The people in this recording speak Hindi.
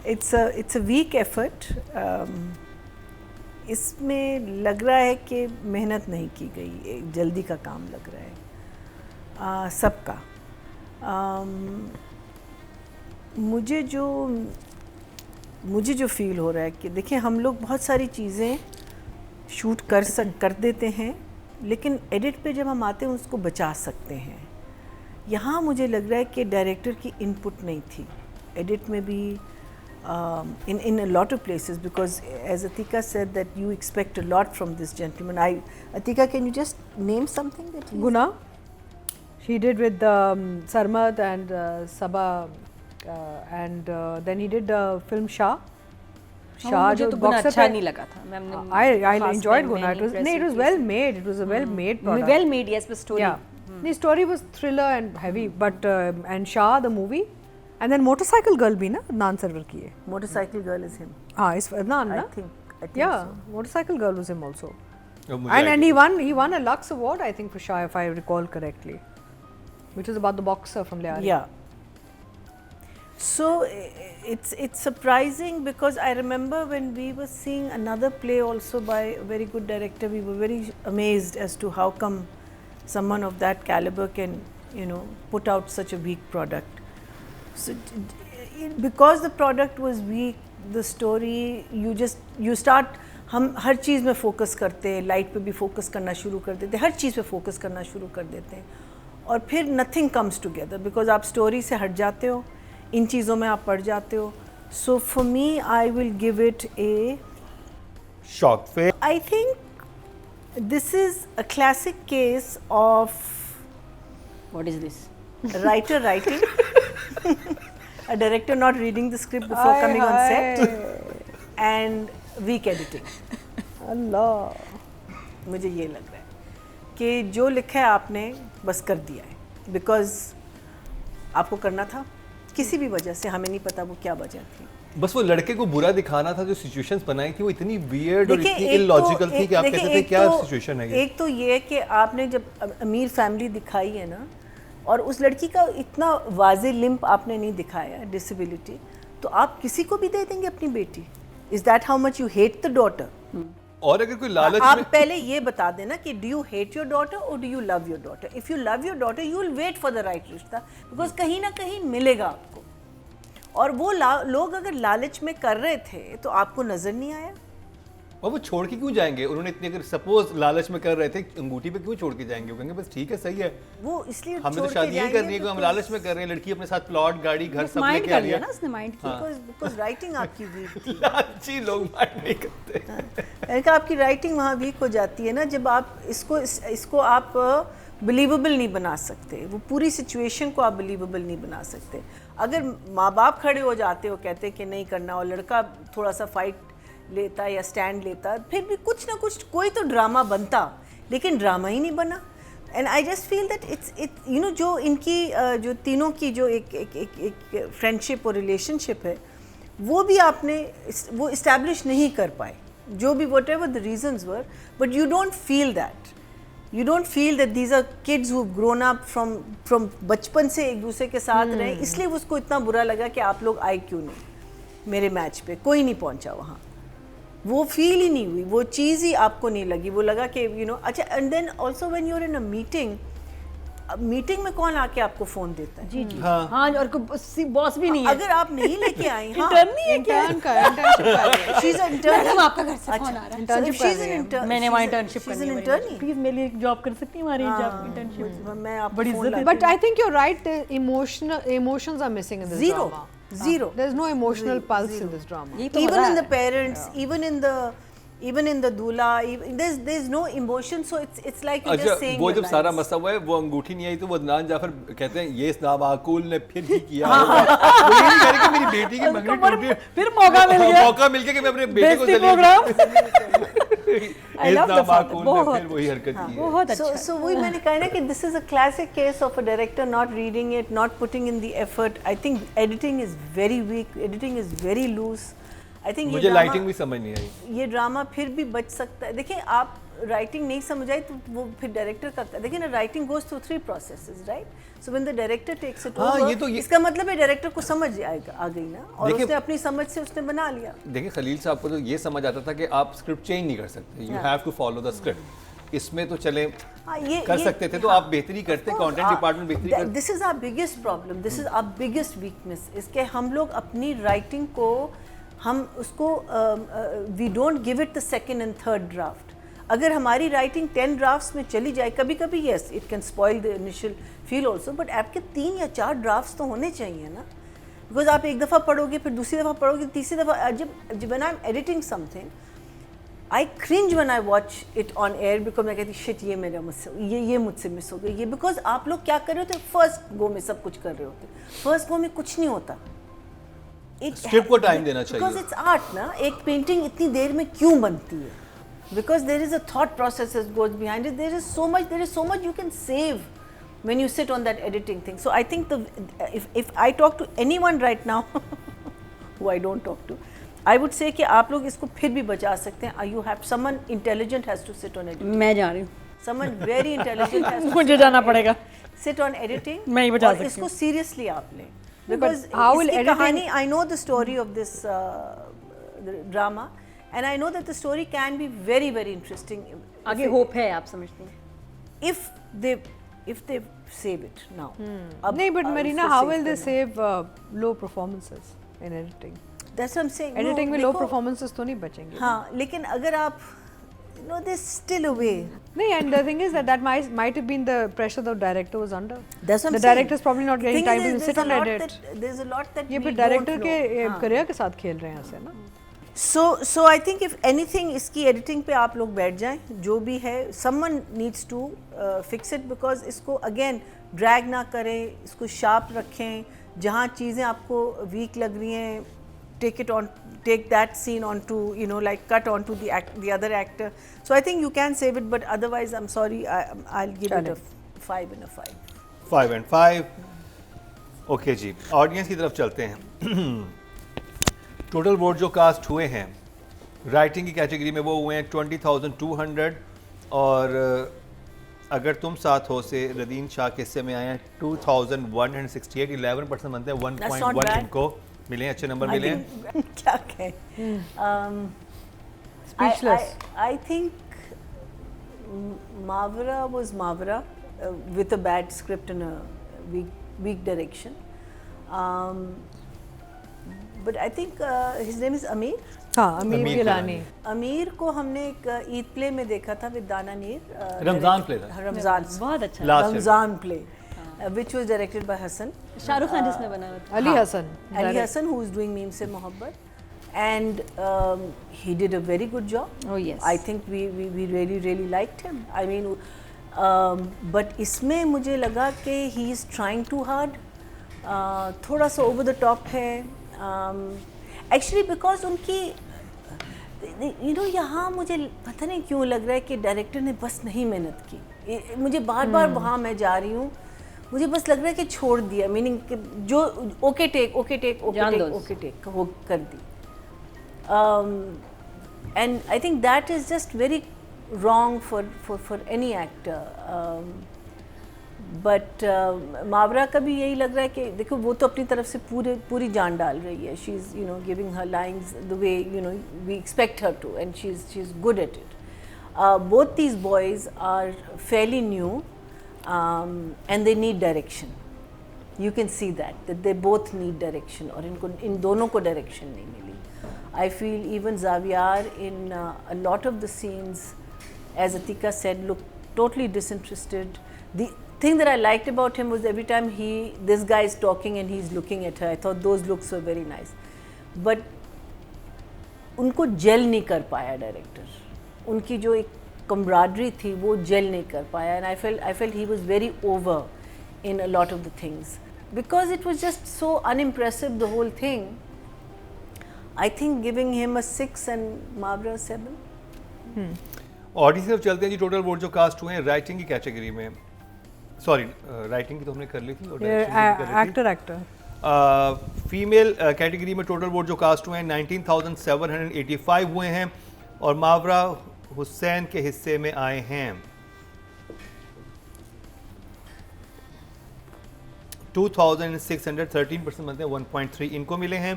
it's a weak effort. इसमें लग रहा है कि मेहनत नहीं की गई, जल्दी का काम लग रहा है सबका। मुझे जो फील हो रहा है कि देखिए हम लोग बहुत सारी चीज़ें शूट कर देते हैं, लेकिन एडिट पे जब हम आते हैं उसको बचा सकते हैं। यहाँ मुझे लग रहा है कि डायरेक्टर की इनपुट नहीं थी एडिट में भी, in a lot of places, because as Atika said that you expect a lot from this gentleman. Atika, can you just name something that he Guna, he did with Sarmad and Sabha, and then he did film Shah. मुझे तो गुना अच्छा नहीं लगा था। I enjoyed Guna. It was well made. It was a well made product. Well made, yes, but story. Yeah, the story was thriller and heavy, but and Shah the movie. And then Motorcycle Girl भी ना Adnan Sarwar की है। Motorcycle Girl is him. हाँ, इस Adnan ना? I think yeah, so. Motorcycle Girl was him also. And he won a Lux Award, I think, for Shah, if I recall correctly, which was about the boxer from Lyari. Yeah. So it's surprising because I remember when we were seeing another play also by a very good director, we were very amazed as to how come someone of that caliber can, put out such a weak product. So because the product was weak, the story, you start, हम हर चीज़ में फोकस करते हैं, लाइट पे भी फोकस करना शुरू कर देते हैं, हर चीज़ पे फोकस करना शुरू कर देते हैं, और फिर नथिंग कम्स टुगेदर बिकॉज आप स्टोरी से हट जाते हो, इन चीज़ों में आप पड़ जाते हो. So for me I will give it A shock fair. I think this is a classic case of what is this writer writing, a director not reading the script before coming on set, and weak editing. Allah, मुझे ये लग रहा है कि जो लिखा है आपने बस कर दिया है बिकॉज आपको करना था, किसी भी वजह से, हमें नहीं पता वो क्या वजह थी. बस वो लड़के को बुरा दिखाना था, जो सिचुएशंस बनाई थी वो इतनी वियर्ड और इतनी इलॉजिकल थी कि आप कहते थे क्या सिचुएशन है ये. एक तो ये कि आपने जब अमीर फैमिली दिखाई है ना, और उस लड़की का इतना वाज़े लिम्प आपने नहीं दिखाया, डिसेबिलिटी, तो आप किसी को भी दे देंगे अपनी बेटी. Is that how much you hate the daughter? और अगर कोई लालच आप में पहले ये बता देना कि do you hate your daughter और do you love your daughter. If you love your daughter you will wait for the right रिश्ता, बिकॉज कहीं ना कहीं मिलेगा आपको. और वो लोग अगर लालच में कर रहे थे तो आपको नजर नहीं आया. और वो छोड़ के क्यों जाएंगे? उन्होंने इतनी, अगर सपोज लालच में कर रहे थे, अंगूठी पे क्यों छोड़ के जाएंगे? वो कहेंगे बस ठीक है, सही है, वो इसलिए हमें तो शादी ही करनी है, हम लालच में कर रहे हैं. लड़की अपने साथ प्लॉट, गाड़ी, घर सब लेके आ रही है ना, उसने माइंड किया बिकॉज राइटिंग आपकी वीक थी. लालची लोग माइंड नहीं करते. मैंने कहा आपकी राइटिंग वहाँ वीक हो जाती है ना, जब आप इसको आप बिलीवेबल नहीं बना सकते, वो पूरी सिचुएशन को आप बिलीवेबल नहीं बना सकते. अगर माँ बाप खड़े हो जाते हो, कहते कि नहीं करना, और लड़का थोड़ा सा फाइट लेता या स्टैंड लेता, फिर भी कुछ ना कुछ कोई तो ड्रामा बनता, लेकिन ड्रामा ही नहीं बना. And I just feel that it's जो इनकी जो तीनों की जो एक फ्रेंडशिप और रिलेशनशिप है, वो भी आपने वो इस्टेब्लिश नहीं कर पाए, जो भी whatever the reasons were, but you don't feel that. You don't feel that these are kids who've grown up from बचपन से एक दूसरे के साथ रहे, इसलिए उसको इतना बुरा लगा कि आप लोग आए क्यों नहीं मेरे मैच पे. कोई नहीं पहुंचा वहाँ, वो फील ही नहीं हुई, वो चीज़ ही आपको नहीं लगी. वो लगा कि अच्छा. And then also when you are in a meeting में कौन आके आपको फोन देता है? जी जी हाँ, और बॉस भी नहीं है. अगर आप नहीं लेके आई, हाँ, इंटर्न नहीं है क्या? Internship she is an intern. आपका घर से फोन आ रहा है. She is an intern. मैंने वहाँ इंटर्नशिप शी इज करनी एन है. इंटर्न. प्लीज मेरे लिए जॉब कर सकती हैं हमारी इंटर्नशिप? मैं आपको बड़ी फोन इज्जत है. But I think you're right. The emotions are missing in this drama. Zero. There's no emotional pulse in this drama. ये तो हो Even रहा in है. the parents, even in the दूल्हा, there's no emotion, so it's like you're अच्छा, just saying वो your जब सारा lines. मसला हुआ है, वो अंगूठी नहीं आई तो वो अदनान जाफर कहते हैं ये इस नाबाकुल ने फिर ही किया होगा. वो ये नहीं कह रहे कि मेरी बेटी की मंगनी टूट गई, फिर मौका मिल गया. मौका मिल गया कि मैं अपने बेटे को बेइज्जती प्रोग्राम. इस नाबाकुल ने फिर वही हरकत की है. बहुत अच्छा. So वही मैंने कहा ना कि this is a classic case of a director not reading it, not putting in the effort. I think editing is very weak, editing is very loose. I think मुझे लाइटिंग भी समझ नहीं आई। ये ड्रामा फिर भी बच सकता है। देखिए आप राइटिंग नहीं समझ आई तो वो फिर डायरेक्टर का, देखिए ना, writing goes through 3 processes, right? So when the director takes it over, इसका मतलब है डायरेक्टर को समझ आ गई ना, और उसने अपनी समझ से उसने बना लिया। देखिए खलील साहब को तो ये समझ आता था कि आप स्क्रिप्ट चेंज नहीं कर सकते, you have to follow the script. इसमें तो चले कर सकते थे, तो आप बेहतरी करते, कंटेंट डिपार्टमेंट बेहतरी करते। This is our biggest problem, this is our biggest weakness, इसके हम लोग अपनी राइटिंग को हम उसको we don't give it the second and third draft. अगर हमारी राइटिंग 10 ड्राफ्ट्स में चली जाए, कभी कभी yes it can spoil the initial feel also, but आपके 3 या 4 ड्राफ्ट्स तो होने चाहिए ना, बिकॉज आप एक दफ़ा पढ़ोगे, फिर दूसरी दफ़ा पढ़ोगे, तीसरी दफ़ा, जब when I am editing something I cringe when I watch it on air, because मैं कहती शिट ये मुझसे मिस हो गई, ये बिकॉज आप लोग क्या कर रहे होते, फर्स्ट गो में सब कुछ कर रहे होते, फर्स्ट गो में कुछ नहीं होता। स्क्रिप्ट को टाइम देना चाहिए, बिकॉज इट्स आर्ट ना, एक पेंटिंग इतनी देर में क्यों बनती है? Because there is a thought process that goes behind it. There is so much you can save when you sit on that editing thing. So I think if I talk to anyone right now who I don't talk to, I would say कि आप लोग इसको फिर भी बचा सकते हैं. You have someone intelligent has to sit on editing. मैं जा रही हूँ, Someone very intelligent has to मुझे जाना पड़ेगा, sit on editing. मैं ही बचा और सकती इसको seriously आप लें. Because how will इसकी editing- कहानी, I know the story of this drama. And I know that the story can be very, very interesting. आगे होप है, आप समझती हैं? If they save it now. नहीं, but Marina, how will they save low performances in editing? That's what I'm saying. Editing में low देखो, performances तो नहीं बचेंगे। हाँ, लेकिन अगर आप, there's still a way. नहीं, and the thing is that might have been the pressure the director was under. That's what I'm The saying. director is probably not getting Thing time is, to there's sit a on lot edit. there's a lot that ये we फिर don't डायरेक्टर know. के हाँ. करियर के साथ खेल रहे हैं ऐसे ना। So I think if anything, इसकी editing पे आप लोग बैठ जाएं, जो भी है, someone needs to fix it, because इसको again drag ना करें, इसको sharp रखें, जहाँ चीज़ें आपको weak लग रही हैं, take that scene onto, like cut onto the other actor. So I think you can save it, but otherwise I'm sorry, I'll give it a 5 and a 5. 5 and 5. Okay ji, audience की तरफ चलते हैं। टोटल वोट जो कास्ट हुए हैं राइटिंग की कैटेगरी में, वो हुए हैं 20,200, और अगर तुम साथ हो से रदीन शाह के हिस्से में आए हैं 2,168, 11% बनते हैं, 1.1 इनको मिले, अच्छे नंबर मिले हैं। क्या कहें, Speechless. I think Mavra was Mavra with a bad script and a weak direction. But I think his name is Ameer. हाँ, अमीर गिलानी। अमीर को हमने एक ईद प्ले में देखा था विद दाना नीर, रमजान प्ले था, रमजान, बहुत अच्छा, Ramzan play, which was directed by Hassan, Shahrukh Khan जिसने बनाया था, Ali Hasan, Ali Hassan, who is doing Meem Se Mohabbat, and he did a very good job. Oh yes, I think we really liked him. I mean, but इसमें मुझे लगा कि he is trying too hard, थोड़ा सा over the top है, actually because उनकी यहाँ मुझे पता नहीं क्यों लग रहा है कि डायरेक्टर ने बस नहीं मेहनत की, मुझे बार बार वहाँ मैं जा रही हूँ, मुझे बस लग रहा है कि छोड़ दिया, मीनिंग जो ओके टेक वो कर दी, and I think that is just very wrong for any actor. But Mawra का भी यही लग रहा है कि देखो वो तो अपनी तरफ से पूरी जान डाल रही है, she is giving her lines the way we expect her to, and she is good at it. Both these boys are fairly new, and they need direction. You can see that they both need direction, और इन दोनों को direction नहीं मिली. I feel even Xavier in a lot of the scenes, as Atika said, looked totally disinterested. The thing that I liked about him was every time this guy is talking and he's looking at her, I thought those looks were very nice. But उनको जेल नहीं कर पाया डायरेक्टर, उनकी जो एक camaraderie थी वो जेल नहीं कर पाया, and I felt he was very over in a lot of the things because it was just so unimpressive, the whole thing. I think giving him a 6 and Mavra a 7. Audience से चलते हैं जी. टोटल वोट जो कास्ट हुए हैं राइटिंग की कैटेगरी में, सॉरी राइटिंग की तो हमने कर ली थी और एक्टर फीमेल कैटेगरी में टोटल वोट जो कास्ट हुए हैं 19,785 हुए हैं और मावरा हुसैन के हिस्से में आए हैं 2,613% बनते हैं 1.3 इनको मिले हैं।